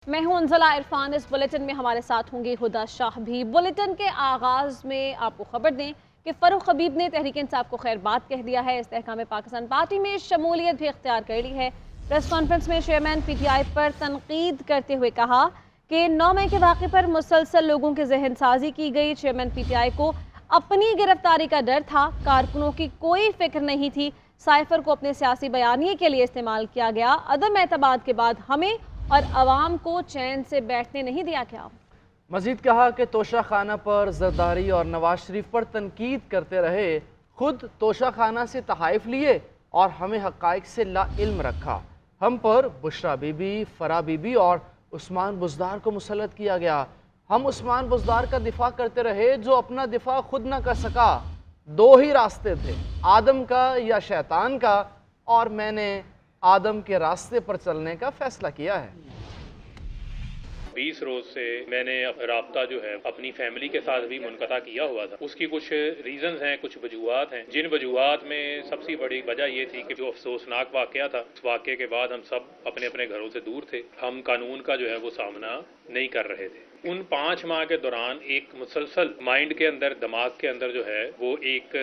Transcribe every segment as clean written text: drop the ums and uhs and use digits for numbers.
मैं हूं अंजला इरफान। इस बुलेटिन में हमारे साथ होंगी हुदा शाह भी। बुलेटिन के आगाज में आपको खबर दें कि फरूख हबीब ने तहरीक इंसाफ को खैर बात कह दिया है। इस्तेहकाम पाकिस्तान पार्टी में शमूलियत भी इख्तियार कर ली है। प्रेस कॉन्फ्रेंस में चेयरमैन PTI पर तनकीद करते हुए कहा कि 9 मई के वाक़े पर मुसलसल लोगों की जहन साजी की गई। चेयरमैन PTI को अपनी गिरफ्तारी का डर था, कारकुनों की कोई फिक्र नहीं थी। साइफर को अपने सियासी बयानिए के लिए इस्तेमाल किया गया। अदम एतमाद के बाद हमें और अवाम को चैन से बैठने नहीं दिया गया। मजीद कहा कि तोशा खाना पर जरदारी और नवाज शरीफ पर तनकीद करते रहे, खुद तोशा खाना से तहाइफ लिए और हमें हक़ाइक़ से ला इल्म रखा। हम पर बुशरा बीबी, फरा बीबी और उस्मान बुज़दार को मुसल्लत किया गया। हम उस्मान बुज़दार का दिफा करते रहे जो अपना दिफा खुद न कर सका। दो ही रास्ते थे, आदम का या शैतान का, और मैंने आदम के रास्ते पर चलने का फैसला किया है। 20 रोज से मैंने राब्ता जो है अपनी फैमिली के साथ भी मुनक़ता किया हुआ था। उसकी कुछ रीजंस हैं, कुछ वजूहात हैं। जिन वजूहात में सबसे बड़ी वजह ये थी कि जो अफसोसनाक वाक़या था, उस वाक़े के बाद हम सब अपने अपने घरों से दूर थे। हम कानून का जो है वो सामना नहीं कर रहे थे। उन 5 माह के दौरान एक मुसलसल माइंड के अंदर, दिमाग के अंदर जो है वो एक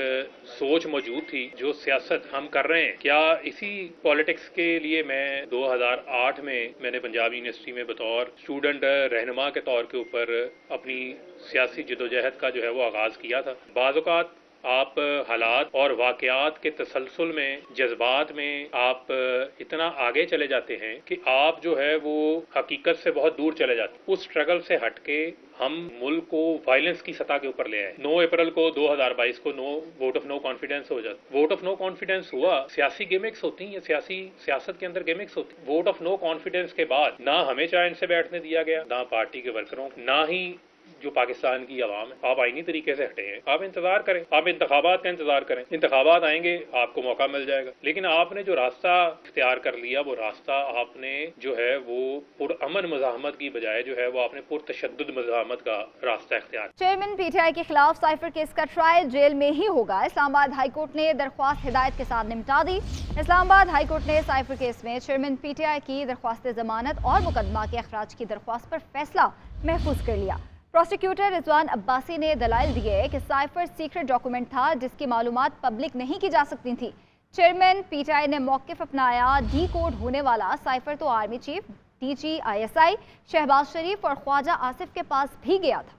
सोच मौजूद थी, जो सियासत हम कर रहे हैं, क्या इसी पॉलिटिक्स के लिए मैं 2008 में मैंने पंजाब यूनिवर्सिटी में बतौर स्टूडेंट रहनुमा के तौर के ऊपर अपनी सियासी जदोजहद का जो है वो आगाज़ किया था। बाज़ औक़ात आप हालात और वाक़यात के तसलसल में, जज्बात में आप इतना आगे चले जाते हैं कि आप जो है वो हकीकत से बहुत दूर चले जाते हैं। उस स्ट्रगल से हट के हम मुल्क को वायलेंस की सतह के ऊपर ले आए। 9 अप्रैल को 2022 को वोट ऑफ नो कॉन्फिडेंस हो जाता। वोट ऑफ नो कॉन्फिडेंस हुआ। सियासी गेमिक्स होती हैं, सियासत के अंदर गेमिक्स होती है। वोट ऑफ नो कॉन्फिडेंस के बाद ना हमें चैन से बैठने दिया गया, ना पार्टी के वर्करों, ना ही जो पाकिस्तान की आवाम है। आप आईनी तरीके से हटे हैं, आप इंतजार करें, आप इंतखाबात का इंतजार करें। इंतखाबात आएंगे, आपको मौका मिल जाएगा। लेकिन आपने जो रास्ता इख्तियार कर लिया, वो रास्ता आपने जो है वो पुरअमन मज़ाहमत की बजाय जो है वो आपने पुरतशद्दुद मज़ाहमत का रास्ता इख्तियार। चेयरमैन PTI के खिलाफ साइफर केस का ट्रायल जेल में ही होगा। इस्लामाबाद हाईकोर्ट ने दरख्वास्त हिदायत के साथ निपटा दी। इस्लामाबाद हाईकोर्ट ने साइफर केस में चेयरमैन PTI की दरख्वास्त जमानत और मुकदमा के अखराज की दरख्वास्त पर फैसला महफूज कर लिया। प्रोसिक्यूटर रिजवान अब्बासी ने दलाइल दिए कि साइफर सीक्रेट डॉक्यूमेंट था जिसकी मालूमात पब्लिक नहीं की जा सकती थी। चेयरमैन PTI ने मौक़िफ़ अपनाया, डी कोड होने वाला साइफर तो army chief, DG ISI Shahbaz Sharif और ख्वाजा आसिफ के पास भी गया था।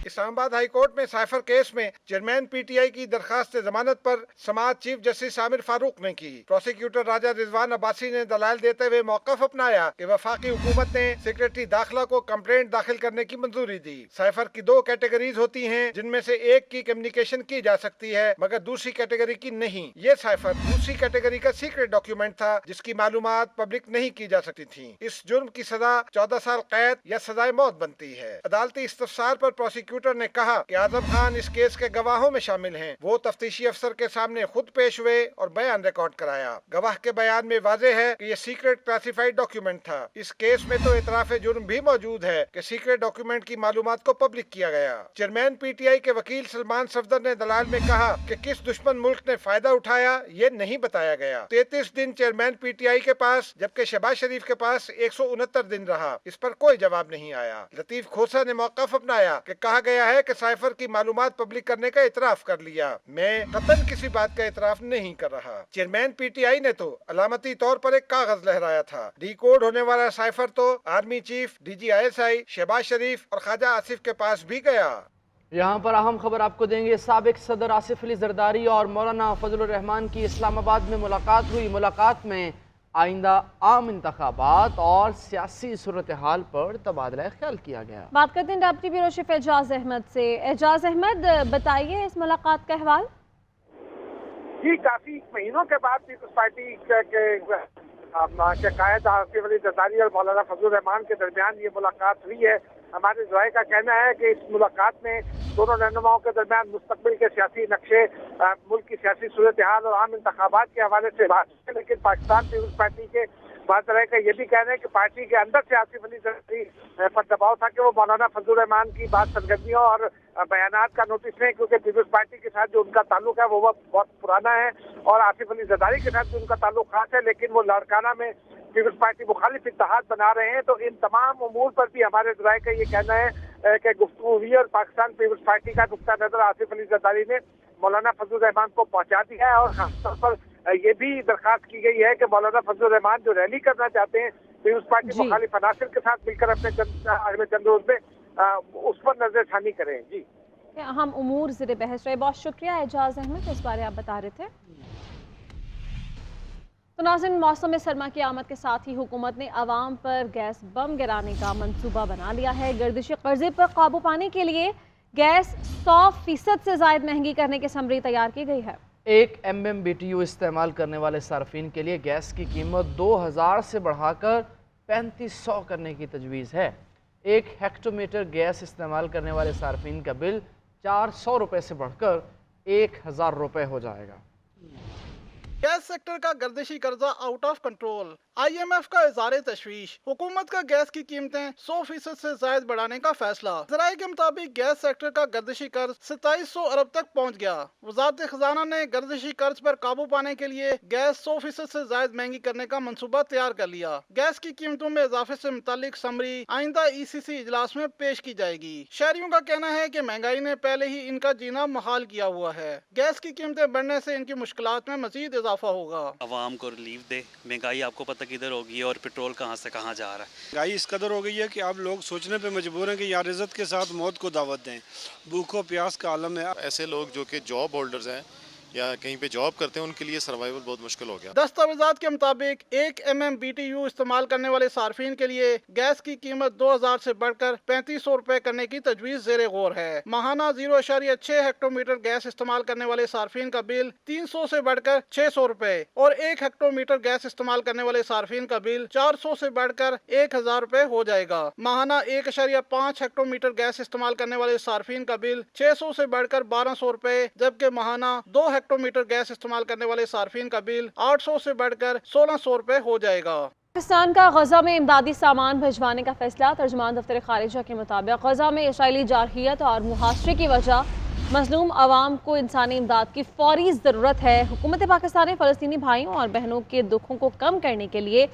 इस्लामाबाद हाई कोर्ट में साइफर केस में चेयरमैन PTI की दरखास्त जमानत पर समाअत चीफ जस्टिस आमिर फारूक ने की। प्रोसिक्यूटर राजा रिजवान अब्बासी ने दलाइल देते हुए मौक़िफ़ अपनाया कि वफाकी हुकूमत ने सेक्रेटरी दाखिला को कंप्लेंट दाखिल करने की मंजूरी दी। साइफर की 2 कैटेगरीज होती हैं, जिनमें से एक की कम्युनिकेशन की जा सकती है मगर दूसरी कैटेगरी की नहीं। ये साइफर दूसरी कैटेगरी का सीक्रेट डॉक्यूमेंट था जिसकी मालूमात पब्लिक नहीं की जा सकती थी। इस जुर्म की सजा 14 साल कैद या सजाए मौत बनती है। अदालती इस्तफसार पर प्रोसिक्यूटर ने कहा कि आजम खान इस केस के गवाहों में शामिल हैं। वो तफ्तीशी अफसर के सामने खुद पेश हुए और बयान रिकॉर्ड कराया। गवाह के बयान में वाज़ेह है कि ये सीक्रेट क्लासिफाइड डॉक्यूमेंट था। इस केस में तो इतराफ जुर्म भी मौजूद है कि सीक्रेट डॉक्यूमेंट की मालूमात को पब्लिक किया गया। चेयरमैन PTI के वकील सलमान सफदर ने दलाल में कहा कि किस दुश्मन मुल्क ने फायदा उठाया ये नहीं बताया गया। 33 दिन चेयरमैन PTI के पास जबकि शहबाज शरीफ के पास 169 दिन रहा। इस पर कोई जवाब नहीं आया। लतीफ खोसा ने मौक़िफ़ अपनाया कि कहा गया है कि साइफर की मालूमात पब्लिक करने का इतराफ कर लिया। मैं कतन किसी बात का इतराफ नहीं कर रहा। चेयरमैन PTI ने तो अलामती तौर पर एक कागज लहराया था। डी कोड होने वाला साइफर तो army chief, DG ISI Shahbaz Sharif और ख्वाजा आसिफ के पास भी गया। यहाँ पर अहम खबर आपको देंगे। साबिक सदर आसिफ अली जरदारी और मौलाना फजलुर रहमान की इस्लामाबाद में मुलाकात हुई। मुलाकात में आइंदा आम इंतखाबात और सियासी सूरत हाल पर तबादला ख्याल किया गया। बात करते हैं deputy bureau chief Ejaz Ahmed से। एजाज अहमद, बताइए इस मुलाकात का अहवाल। जी, काफी महीनों के बाद पीपल्स पार्टी के कायद आसिफ अली जरदारी और मौलाना फजलुर रहमान के दरमियान ये मुलाकात हुई है। हमारे ज़राए का कहना है कि इस मुलाकात में दोनों रहनुमाओं के दरमियान मुस्तकबिल के सियासी नक्शे, मुल्क की सियासी सूरत हाल और आम इंतखाबात के हवाले से बात है। लेकिन पाकिस्तान पीपल्स पार्टी के बात रहे का ये भी कहना है कि पार्टी के अंदर से आसिफ अली जरदारी पर दबाव था कि वो मौलाना फजलुर रहमान की बात सरगर्मियों और बयानात का नोटिस लें, क्योंकि पीपल्स पार्टी के साथ जो उनका ताल्लुक है वो बहुत पुराना है और आसिफ अली जरदारी के साथ भी उनका ताल्लुक खास है। लेकिन वो लाड़काना में پیپلز پارٹی مخالف اتحاد بنا رہے ہیں، تو ان تمام امور پر بھی ہمارے ذرائع کا یہ کہنا ہے کہ گفتگو ہوئی اور پاکستان پیپلز پارٹی کا نقطہ نظر آصف علی زرداری نے مولانا فضل الرحمان کو پہنچا دیا ہے، اور خاص طور پر یہ بھی درخواست کی گئی ہے کہ مولانا فضل الرحمان جو ریلی کرنا چاہتے ہیں پیپلز پارٹی مخالف عناصر کے ساتھ مل کر اپنے اگلے چند روز میں اس پر نظر ثانی کریں۔ جی اہم امور زیر بحث رہے، بہت شکریہ اعجاز احمد، اس بارے آپ بتا رہے تھے۔ تو ناظرین، موسم سرما کی آمد کے ساتھ ہی حکومت نے عوام پر گیس بم گرانے کا منصوبہ بنا لیا ہے۔ گردشی قرضے پر قابو پانے کے لیے گیس 100% سے زائد مہنگی کرنے کی سمری تیار کی گئی ہے۔ 1 MMBTU استعمال کرنے والے صارفین کے لیے گیس کی قیمت 2000 سے بڑھا کر 3500 کرنے کی تجویز ہے۔ 1 ہیکٹو میٹر گیس استعمال کرنے والے صارفین کا بل 400 روپے سے بڑھ کر 1000 روپے ہو جائے گا۔ گیس سیکٹر کا گردشی قرضہ آؤٹ آف کنٹرول، IMF کا اظہار تشویش، حکومت کا گیس کی قیمتیں 100% سے زائد بڑھانے کا فیصلہ۔ ذرائع کے مطابق گیس سیکٹر کا گردشی قرض 2700 ارب تک پہنچ گیا۔ وزارت خزانہ نے گردشی قرض پر قابو پانے کے لیے گیس 100% سے زائد مہنگی کرنے کا منصوبہ تیار کر لیا۔ گیس کی قیمتوں میں اضافے سے متعلق سمری آئندہ ECC اجلاس میں پیش کی جائے گی۔ شہریوں کا کہنا ہے کہ مہنگائی نے پہلے ہی ان کا جینا محال کیا ہوا ہے، گیس کی قیمتیں بڑھنے سے ان کی مشکلات میں مزید اضافہ ہوگا۔ عوام کو ریلیف دے، مہنگائی آپ کو پتہ کدھر ہوگی اور پیٹرول کہاں سے کہاں جا رہا ہے۔ مہنگائی اس قدر ہو گئی ہے کہ اب لوگ سوچنے پہ مجبور ہیں کہ یا رزق کے ساتھ موت کو دعوت دیں، بھوک و پیاس کا عالم ہے۔ ایسے لوگ جو کہ جاب ہولڈرز ہیں یا کہیں پہ جاب کرتے ہیں ان کے لیے سروائیول بہت مشکل ہو گیا۔ دستاویزات کے مطابق 1 MMBTU استعمال کرنے والے صارفین کے لیے گیس کی قیمت 2000 سے بڑھ کر 3500 روپے کرنے کی تجویز زیر غور ہے۔ ماہانہ 0.6 ہیکٹو میٹر گیس استعمال کرنے والے صارفین کا بل 300 سے بڑھ کر 600 روپے اور 1 ہیکٹو میٹر گیس استعمال کرنے والے صارفین کا بل 400 سے بڑھ کر 1000 روپے ہو جائے گا۔ ماہانہ 1.5 ہیکٹو میٹر گیس استعمال کرنے والے صارفین کا بل 600 سے بڑھ کر 1200 روپے، جبکہ ماہانہ 2 ہیکٹو میٹر گیس استعمال کرنے والے صارفین کا بل 800 سے بڑھ کر 1600 روپے ہو جائے گا۔ پاکستان کا غزہ میں امدادی سامان بھجوانے کا فیصلہ۔ ترجمان دفتر خارجہ کے مطابق غزہ میں اسرائیلی جارحیت اور محاصرے کی وجہ مظلوم عوام کو انسانی امداد کی فوری ضرورت ہے۔ حکومت پاکستان نے فلسطینی بھائیوں اور بہنوں کے دکھوں کو کم کرنے کے لیے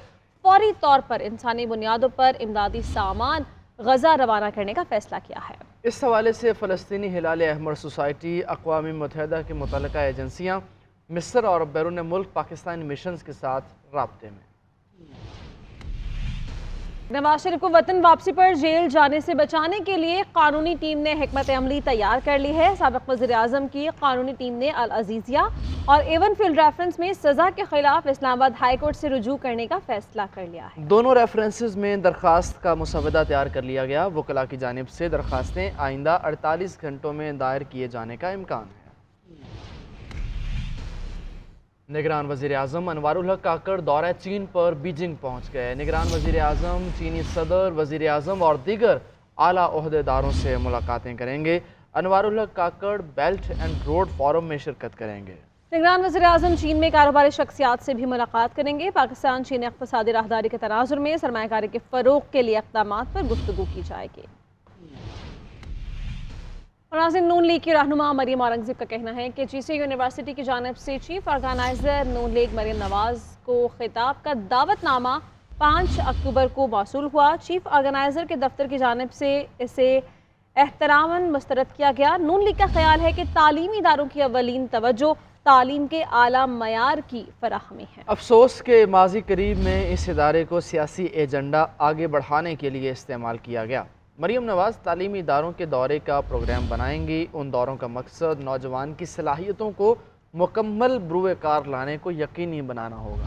فوری طور پر انسانی بنیادوں پر امدادی سامان غزہ روانہ کرنے کا فیصلہ کیا ہے۔ اس حوالے سے فلسطینی ہلال احمر سوسائٹی، اقوام متحدہ کی متعلقہ ایجنسیاں مصر اور بیرون ملک پاکستانی مشنز کے ساتھ رابطے میں۔ نواز شریف کو وطن واپسی پر جیل جانے سے بچانے کے لیے قانونی ٹیم نے حکمت عملی تیار کر لی ہے۔ سابق وزیر اعظم کی قانونی ٹیم نے العزیزیہ اور ایون فیلڈ ریفرنس میں سزا کے خلاف اسلام آباد ہائی کورٹ سے رجوع کرنے کا فیصلہ کر لیا ہے۔ دونوں ریفرنسز میں درخواست کا مسودہ تیار کر لیا گیا۔ وکلاء کی جانب سے درخواستیں آئندہ 48 گھنٹوں میں دائر کیے جانے کا امکان ہے۔ نگران وزیر اعظم انوار الحق کاکڑ دورہ چین پر بیجنگ پہنچ گئے۔ نگران وزیر اعظم چینی صدر، وزیر اعظم اور دیگر اعلیٰ عہدیداروں سے ملاقاتیں کریں گے۔ انوار الحق Kakar belt and road forum میں شرکت کریں گے۔ نگران وزیر اعظم چین میں کاروباری شخصیات سے بھی ملاقات کریں گے۔ پاکستان چین اقتصادی راہداری کے تناظر میں سرمایہ کاری کے فروغ کے لیے اقدامات پر گفتگو کی جائے گی۔ ناظرین، نون لیگ کی رہنما مریم اورنگزیب کا کہنا ہے کہ GC یونیورسٹی کی جانب سے چیف آرگنائزر نون لیگ مریم نواز کو خطاب کا دعوت نامہ 5 اکتوبر کو موصول ہوا۔ چیف آرگنائزر کے دفتر کی جانب سے اسے احتراماً مسترد کیا گیا۔ نون لیگ کا خیال ہے کہ تعلیمی اداروں کی اولین توجہ تعلیم کے اعلیٰ معیار کی فراہمی ہے۔ افسوس کہ ماضی قریب میں اس ادارے کو سیاسی ایجنڈا آگے بڑھانے کے لیے استعمال کیا گیا۔ مریم نواز تعلیمی اداروں کے دورے کا پروگرام بنائیں گی۔ ان دوروں کا مقصد نوجوان کی صلاحیتوں کو مکمل بروئے کار لانے کو یقینی بنانا ہوگا۔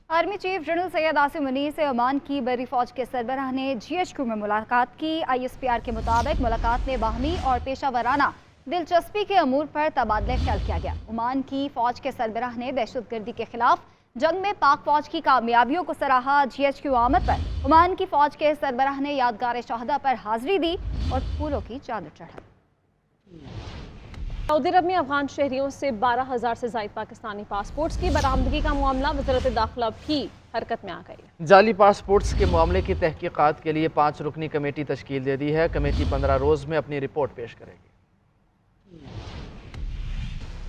Army chief general Syed Asim Munir سے عمان کی بحری فوج کے سربراہ نے GHQ میں ملاقات کی۔ ISPR کے مطابق ملاقات میں باہمی اور پیشہ ورانہ دلچسپی کے امور پر تبادلہ خیال کیا گیا۔ عمان کی فوج کے سربراہ نے دہشت گردی کے خلاف جنگ میں پاک فوج کی کامیابیوں کو سراہا۔ GHQ آمد پر عمان کی فوج کے سربراہ نے یادگار شہداء پر حاضری دی اور پھولوں کی چادر چڑھائی۔ سعودی عرب میں افغان شہریوں سے 12,000 سے زائد پاکستانی پاسپورٹس کی برآمدگی کا معاملہ وزارت داخلہ بھی حرکت میں آ گئی۔ جعلی پاسپورٹس کے معاملے کی تحقیقات کے لیے 5 رکنی کمیٹی تشکیل دے دی ہے۔ کمیٹی 15 روز میں اپنی رپورٹ پیش کرے گی۔